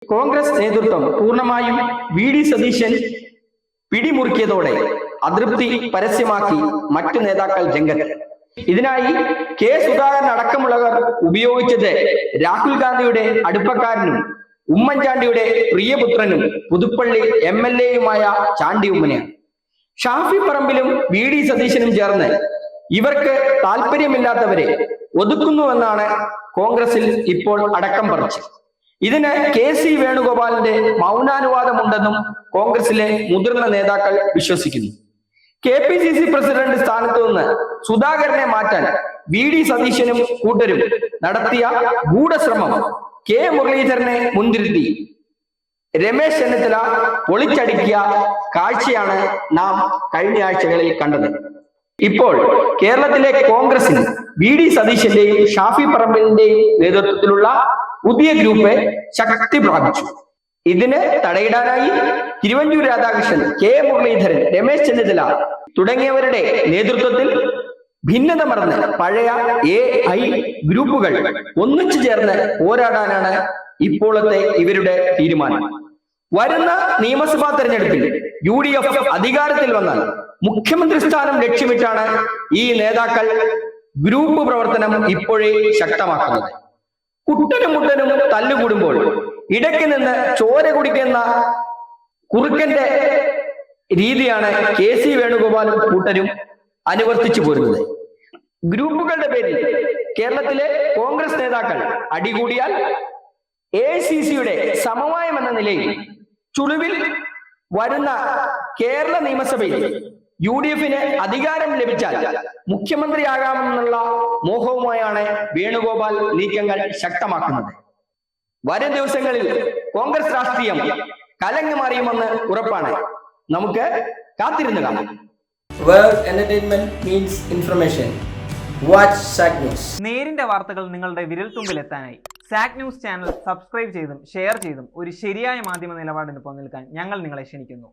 കോൺഗ്രസ് നേതൃത്വം പൂർണ്ണമായും വി.ഡി. സതീശൻ പിടിമുറുക്കിയതോടെ അതൃപ്തി പരസ്യമാക്കി മറ്റു നേതാക്കൾ രംഗത്ത്. ഇതിനായി കെ. സുധാകരൻ അടക്കമുള്ളവർ ഉപയോഗിച്ചത് രാഹുൽ ഗാന്ധിയുടെ അടുപ്പക്കാരനും ഉമ്മൻചാണ്ടിയുടെ പ്രിയപുത്രനും പുതുപ്പള്ളി MLA-യുമായ ചാണ്ടി ഉമ്മനെയാണ്. ഷാഫി പറമ്പിലും വി.ഡി. സതീശനും ചേർന്ന് ഇവർക്ക് താല്പര്യമില്ലാത്തവരെ ഒതുക്കുന്നുവെന്നാണ് കോൺഗ്രസിൽ ഇപ്പോൾ അടക്കം പറിച്ച്. ഇതിന് KC വേണുഗോപാലിന്റെ മൗനാനുവാദമുണ്ടെന്നും കോൺഗ്രസിലെ മുതിർന്ന നേതാക്കൾ വിശ്വസിക്കുന്നു. KPCC പ്രസിഡന്റ് സ്ഥാനത്ത് നിന്ന് സുധാകരനെ മാറ്റാൻ വി.ഡി. സതീശനും കൂട്ടരും നടത്തിയ ഗൂഢശ്രമം കെ. മുരളീധരനെ മുൻനിർത്തി രമേശ് ചെന്നിത്തല പൊളിച്ചടുക്കിയ കാഴ്ചയാണ് നാം കഴിഞ്ഞ ആഴ്ചകളിൽ കണ്ടത്. ഇപ്പോൾ കേരളത്തിലെ കോൺഗ്രസിൽ വി.ഡി. സതീശന്റെയും ഷാഫി പറമ്പിലിന്റെയും നേതൃത്വത്തിലുള്ള പുതിയ ഗ്രൂപ്പ് ശക്തി പ്രാപിച്ചു. ഇതിന് തടയിടാനായി തിരുവഞ്ചൂർ രാധാകൃഷ്ണൻ, കെ. മുരളീധരൻ, രമേശ് ചെന്നിത്തല തുടങ്ങിയവരുടെ നേതൃത്വത്തിൽ ഭിന്നത മറന്ന് പഴയ AI ഗ്രൂപ്പുകൾ ഒന്നിച്ചു ചേർന്ന് പോരാടാനാണ് ഇപ്പോഴത്തെ ഇവരുടെ തീരുമാനം. വരുന്ന നിയമസഭാ തെരഞ്ഞെടുപ്പിൽ UDF അധികാരത്തിൽ വന്നാൽ മുഖ്യമന്ത്രി സ്ഥാനം ലക്ഷ്യമിട്ടാണ് ഈ നേതാക്കൾ ഗ്രൂപ്പ് പ്രവർത്തനം ഇപ്പോഴേ ശക്തമാക്കുന്നത്. കുട്ടനും മുട്ടനും തല്ലുകൂടുമ്പോൾ ഇടയ്ക്ക് നിന്ന് ചോര കുടിക്കുന്ന കുറുക്കന്റെ രീതിയാണ് KC വേണുഗോപാലും കൂട്ടരും അനുവർത്തിച്ചു പോരുന്നത്. ഗ്രൂപ്പുകളുടെ പേരിൽ കേരളത്തിലെ കോൺഗ്രസ് നേതാക്കൾ അടികൂടിയാൽ AICCയുടെ സമവായം എന്ന നിലയിൽ ചുളിവിൽ വരുന്ന കേരള നിയമസഭയിൽ UDFന് അധികാരം ലഭിച്ചാൽ മുഖ്യമന്ത്രിയാകാമെന്നുള്ള മോഹവുമായാണ് വേണുഗോപാൽ നീക്കങ്ങൾ ശക്തമാക്കുന്നത്. വരും ദിവസങ്ങളിൽ കോൺഗ്രസ് രാഷ്ട്രീയം കലങ്ങി മറിയുമെന്ന് ഉറപ്പാണ്. നമുക്ക് കാത്തിരുന്ന് കാണാം. Where entertainment means information. Watch SAC News. നേരിന്റെ വാർത്തകൾ നിങ്ങളുടെ വിരൽത്തുമ്പിലെത്താനായി SAC News ചാനൽ സബ്സ്ക്രൈബ് ചെയ്തും ഷെയർ ചെയ്തും ഒരു ശരിയായ മാധ്യമ നിലപാടിന് പങ്കെടുക്കാൻ ഞങ്ങൾ നിങ്ങളെ ക്ഷണിക്കുന്നു.